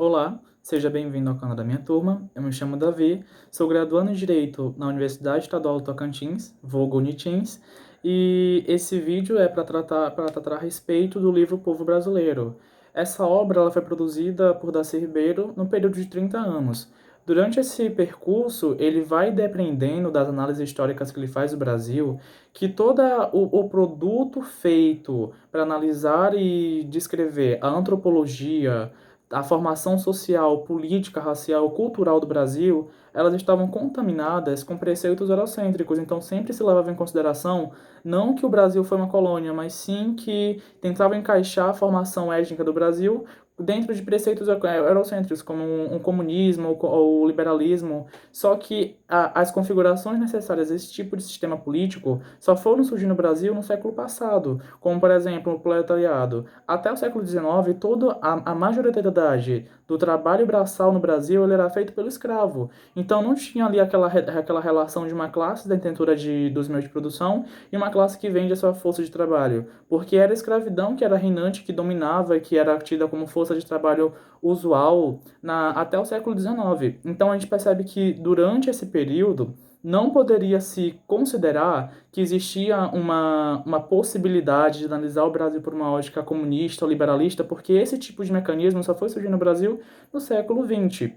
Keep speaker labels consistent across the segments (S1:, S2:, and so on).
S1: Olá, seja bem-vindo ao canal da minha turma. Eu me chamo Davi, sou graduando em Direito na Universidade Estadual do Tocantins, vulgo Unitins, e esse vídeo é para tratar a respeito do livro Povo Brasileiro. Essa obra ela foi produzida por Darcy Ribeiro no período de 30 anos. Durante esse percurso, ele vai depreendendo das análises históricas que ele faz do Brasil que todo o produto feito para analisar e descrever a antropologia, a formação social, política, racial, cultural do Brasil, elas estavam contaminadas com preceitos eurocêntricos. Então, sempre se levava em consideração não que o Brasil foi uma colônia, mas sim que tentava encaixar a formação étnica do Brasil dentro de preceitos eurocêntricos, como um comunismo ou liberalismo. Só que as configurações necessárias a esse tipo de sistema político só foram surgir no Brasil no século passado, como, por exemplo, o proletariado. Até o século XIX, toda a majoritariedade do trabalho braçal no Brasil ele era feito pelo escravo. Então não tinha ali aquela relação de uma classe detentora dos meios de produção e uma classe que vende a sua força de trabalho, porque era a escravidão que era reinante, que dominava e que era tida como força de trabalho usual até o século XIX. Então a gente percebe que durante esse período não poderia se considerar que existia uma possibilidade de analisar o Brasil por uma ótica comunista ou liberalista, porque esse tipo de mecanismo só foi surgir no Brasil no século XX.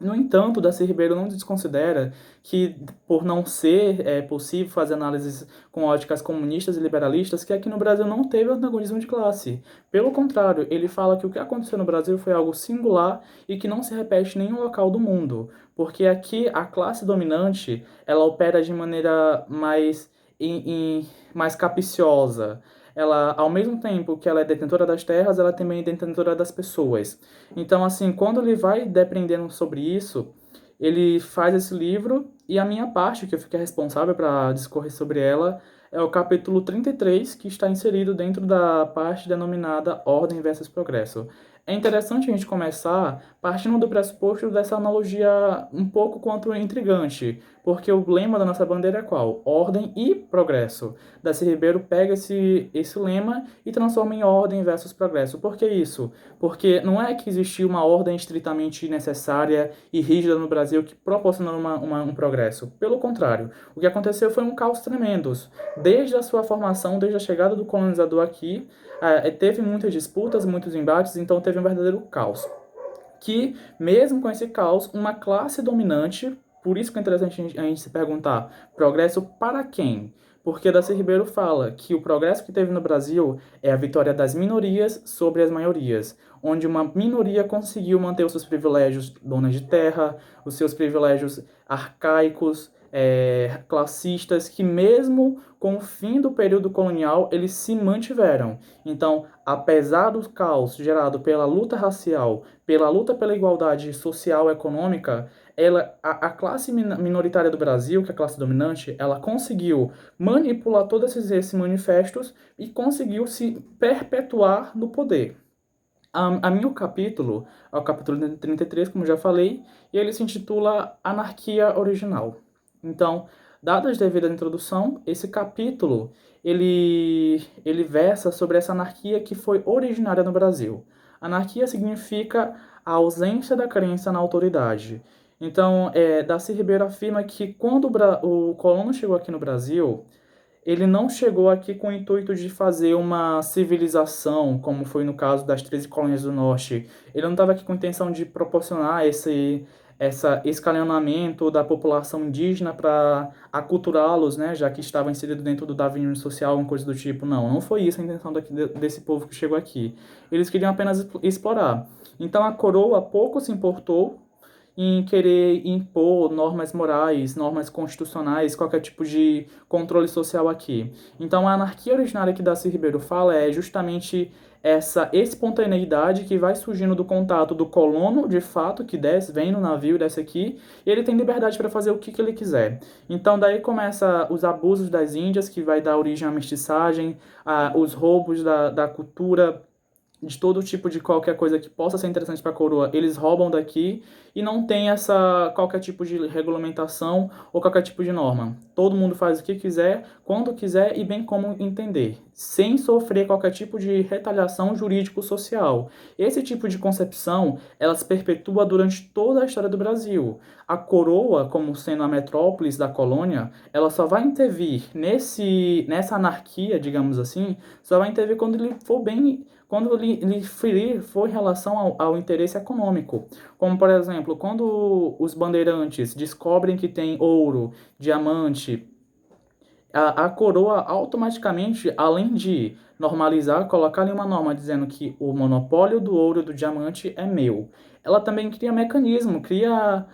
S1: No entanto, Darcy Ribeiro não desconsidera que, por não ser possível fazer análises com óticas comunistas e liberalistas, que aqui no Brasil não teve antagonismo de classe. Pelo contrário, ele fala que o que aconteceu no Brasil foi algo singular e que não se repete em nenhum local do mundo, porque aqui a classe dominante ela opera de maneira mais capciosa. Ela, ao mesmo tempo que ela é detentora das terras, ela também é detentora das pessoas. Então, assim, quando ele vai depreendendo sobre isso, ele faz esse livro e a minha parte, que eu fiquei responsável para discorrer sobre ela, é o capítulo 33, que está inserido dentro da parte denominada Ordem versus Progresso. É interessante a gente começar partindo do pressuposto dessa analogia um pouco quanto intrigante, porque o lema da nossa bandeira é qual? Ordem e progresso. Darcy Ribeiro pega esse lema e transforma em ordem versus progresso. Por que isso? Porque não é que existia uma ordem estritamente necessária e rígida no Brasil que proporcionou um progresso. Pelo contrário, o que aconteceu foi um caos tremendo. Desde a sua formação, desde a chegada do colonizador aqui, teve muitas disputas, muitos embates, então teve um verdadeiro caos. Que, mesmo com esse caos, uma classe dominante, por isso que é interessante a gente se perguntar, progresso para quem? Porque Darcy Ribeiro fala que o progresso que teve no Brasil é a vitória das minorias sobre as maiorias, onde uma minoria conseguiu manter os seus privilégios donas de terra, os seus privilégios arcaicos, classistas, que mesmo com o fim do período colonial, eles se mantiveram. Então, apesar do caos gerado pela luta racial, pela luta pela igualdade social e econômica, a classe minoritária do Brasil, que é a classe dominante, ela conseguiu manipular todos esses manifestos e conseguiu se perpetuar no poder. A meu capítulo é o capítulo 33, como já falei, e ele se intitula Anarquia Original. Então, dadas a devida introdução, esse capítulo ele versa sobre essa anarquia que foi originária no Brasil. Anarquia significa a ausência da crença na autoridade. Então, Darcy Ribeiro afirma que quando o colono chegou aqui no Brasil, ele não chegou aqui com o intuito de fazer uma civilização, como foi no caso das 13 colônias do Norte. Ele não estava aqui com a intenção de proporcionar esse escalonamento da população indígena para aculturá-los, né, já que estava inserido dentro do darwinismo social, uma coisa do tipo. Não foi isso a intenção desse povo que chegou aqui. Eles queriam apenas explorar. Então a coroa pouco se importou em querer impor normas morais, normas constitucionais, qualquer tipo de controle social aqui. Então, a anarquia originária que Darcy Ribeiro fala é justamente essa espontaneidade que vai surgindo do contato do colono, de fato, que vem no navio e desce aqui, e ele tem liberdade para fazer o que ele quiser. Então, daí começa os abusos das Índias, que vai dar origem à mestiçagem, os roubos da cultura, de todo tipo de qualquer coisa que possa ser interessante para a coroa, eles roubam daqui e não tem essa qualquer tipo de regulamentação ou qualquer tipo de norma. Todo mundo faz o que quiser, quando quiser e bem como entender, sem sofrer qualquer tipo de retaliação jurídico-social. Esse tipo de concepção, ela se perpetua durante toda a história do Brasil. A coroa, como sendo a metrópolis da colônia, ela só vai intervir nessa anarquia, digamos assim, só vai intervir quando ele for bem, quando ele for em relação ao interesse econômico. Como, por exemplo, quando os bandeirantes descobrem que tem ouro, diamante, a coroa automaticamente, além de normalizar, colocar ali uma norma dizendo que o monopólio do ouro e do diamante é meu. Ela também cria mecanismo, cria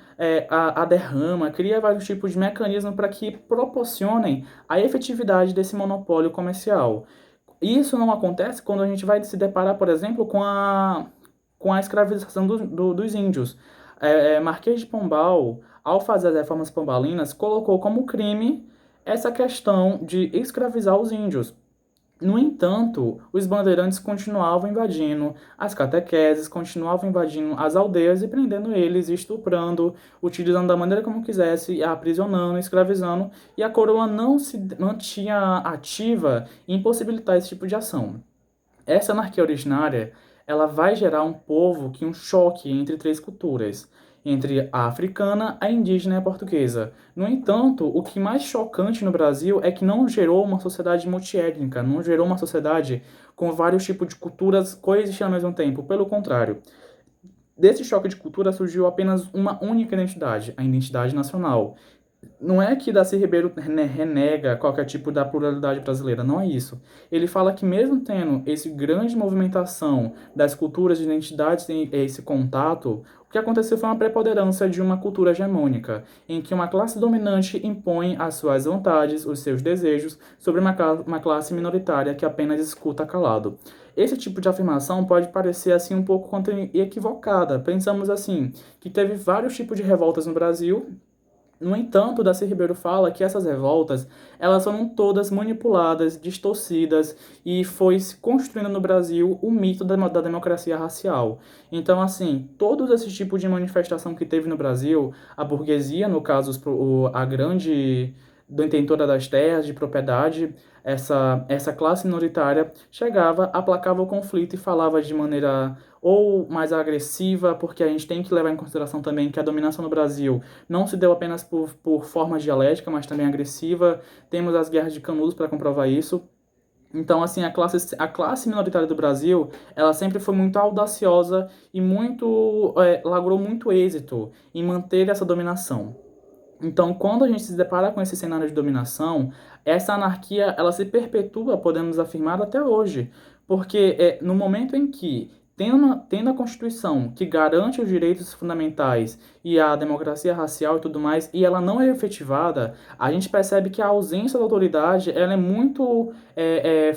S1: a derrama, cria vários tipos de mecanismos para que proporcionem a efetividade desse monopólio comercial. Isso não acontece quando a gente vai se deparar, por exemplo, com a escravização dos índios. Marquês de Pombal, ao fazer as reformas pombalinas, colocou como crime essa questão de escravizar os índios. No entanto, os bandeirantes continuavam invadindo as catequeses, continuavam invadindo as aldeias e prendendo eles, estuprando, utilizando da maneira como quisesse, aprisionando, escravizando, e a coroa não se mantinha ativa em impossibilitar esse tipo de ação. Essa anarquia originária, ela vai gerar um choque entre três culturas, entre a africana, a indígena e a portuguesa. No entanto, o que mais chocante no Brasil é que não gerou uma sociedade multiétnica, não gerou uma sociedade com vários tipos de culturas coexistindo ao mesmo tempo. Pelo contrário, desse choque de cultura surgiu apenas uma única identidade, a identidade nacional. Não é que Darcy Ribeiro renega qualquer tipo da pluralidade brasileira, não é isso. Ele fala que mesmo tendo esse grande movimentação das culturas, de identidades e esse contato, o que aconteceu foi uma preponderância de uma cultura hegemônica, em que uma classe dominante impõe as suas vontades, os seus desejos, sobre uma classe minoritária que apenas escuta calado. Esse tipo de afirmação pode parecer assim um pouco equivocada. Pensamos assim, que teve vários tipos de revoltas no Brasil. No entanto, Darcy Ribeiro fala que essas revoltas, elas foram todas manipuladas, distorcidas e foi se construindo no Brasil o mito da democracia racial. Então, assim, todos esses tipos de manifestação que teve no Brasil, a burguesia, no caso, a grande detentora das terras de propriedade, essa classe minoritária chegava, aplacava o conflito e falava de maneira ou mais agressiva, porque a gente tem que levar em consideração também que a dominação no Brasil não se deu apenas por forma dialética, mas também agressiva. Temos as guerras de Canudos para comprovar isso. Então, assim, a classe minoritária do Brasil, ela sempre foi muito audaciosa e logrou muito êxito em manter essa dominação. Então, quando a gente se depara com esse cenário de dominação, essa anarquia, ela se perpetua, podemos afirmar, até hoje. Porque no momento em que, tendo a Constituição que garante os direitos fundamentais e a democracia racial e tudo mais, e ela não é efetivada, a gente percebe que a ausência da autoridade, ela é muito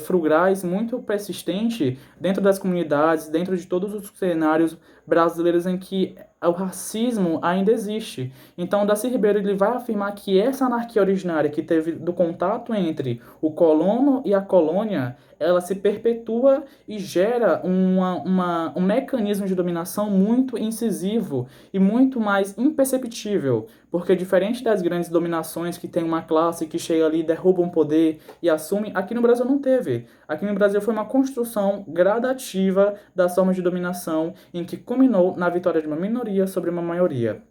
S1: frugaz, muito persistente dentro das comunidades, dentro de todos os cenários brasileiros em que o racismo ainda existe. Então, Darcy Ribeiro ele vai afirmar que essa anarquia originária que teve do contato entre o colono e a colônia, ela se perpetua e gera um mecanismo de dominação muito incisivo e muito mais imperceptível, porque diferente das grandes dominações que tem uma classe que chega ali, derruba um poder e assume, aqui no Brasil não teve. Aqui no Brasil foi uma construção gradativa das formas de dominação em que culminou na vitória de uma minoria sobre uma maioria.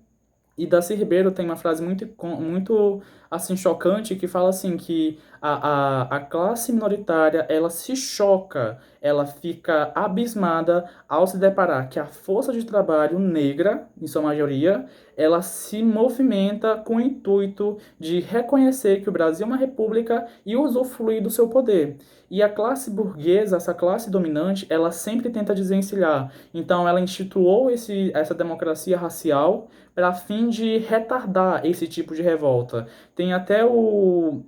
S1: E Darcy Ribeiro tem uma frase muito assim, chocante que fala assim que a classe minoritária ela se choca, ela fica abismada ao se deparar que a força de trabalho negra, em sua maioria, ela se movimenta com o intuito de reconhecer que o Brasil é uma república e usufruir do seu poder. E a classe burguesa, essa classe dominante, ela sempre tenta desvencilhar. Então, ela instituiu essa democracia racial para fim de retardar esse tipo de revolta. Tem até o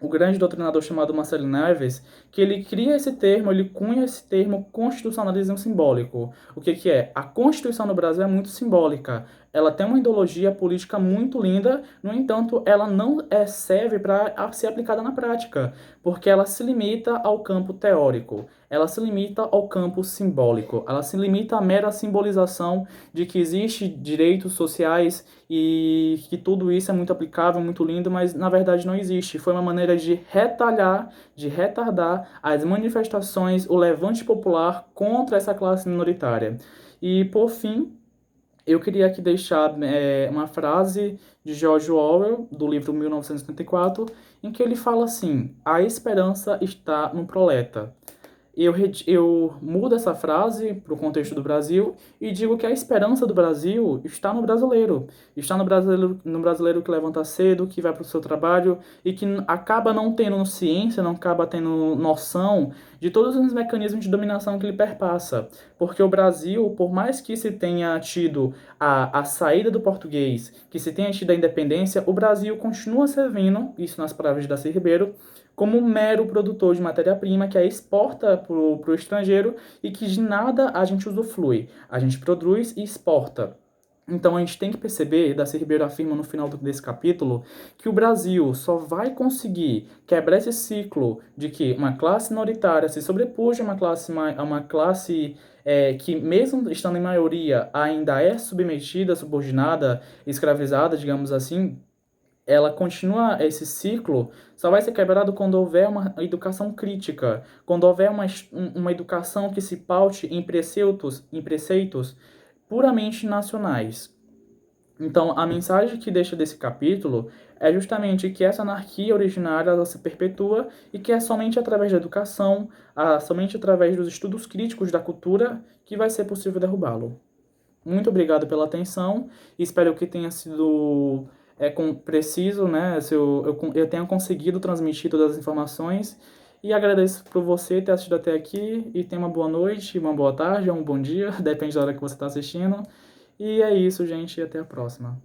S1: grande doutrinador chamado Marcelo Neves, que ele cria esse termo, ele cunha esse termo constitucionalismo simbólico. O que que é? A Constituição no Brasil é muito simbólica. ela tem uma ideologia política muito linda, no entanto, ela não serve para ser aplicada na prática, porque ela se limita ao campo teórico, ela se limita ao campo simbólico, ela se limita à mera simbolização de que existe direitos sociais e que tudo isso é muito aplicável, muito lindo, mas na verdade não existe. Foi uma maneira de retalhar, de retardar as manifestações, o levante popular contra essa classe minoritária. E, por fim, eu queria aqui deixar uma frase de George Orwell, do livro 1984, em que ele fala assim: a esperança está no proleta. Eu mudo essa frase para o contexto do Brasil e digo que a esperança do Brasil está no brasileiro. Está no brasileiro que levanta cedo, que vai para o seu trabalho e que acaba não tendo ciência, não acaba tendo noção de todos os mecanismos de dominação que ele perpassa. Porque o Brasil, por mais que se tenha tido a saída do português, que se tenha tido a independência, o Brasil continua servindo, isso nas palavras de Darcy Ribeiro, como um mero produtor de matéria-prima que é exporta para o estrangeiro e que de nada a gente usufrui. A gente produz e exporta. Então a gente tem que perceber, Darcy Ribeiro afirma no final desse capítulo, que o Brasil só vai conseguir quebrar esse ciclo de que uma classe minoritária se sobrepuja a uma classe que, mesmo estando em maioria, ainda é submetida, subordinada, escravizada, digamos assim. Ela continua, esse ciclo só vai ser quebrado quando houver uma educação crítica, quando houver uma educação que se paute em preceitos puramente nacionais. Então, a mensagem que deixa desse capítulo é justamente que essa anarquia originária ela se perpetua e que é somente através da educação, somente através dos estudos críticos da cultura que vai ser possível derrubá-lo. Muito obrigado pela atenção. Espero que tenha sido preciso, né? Se eu tenha conseguido transmitir todas as informações. E agradeço por você ter assistido até aqui. E tenha uma boa noite, uma boa tarde ou um bom dia, depende da hora que você está assistindo. E é isso, gente. E até a próxima.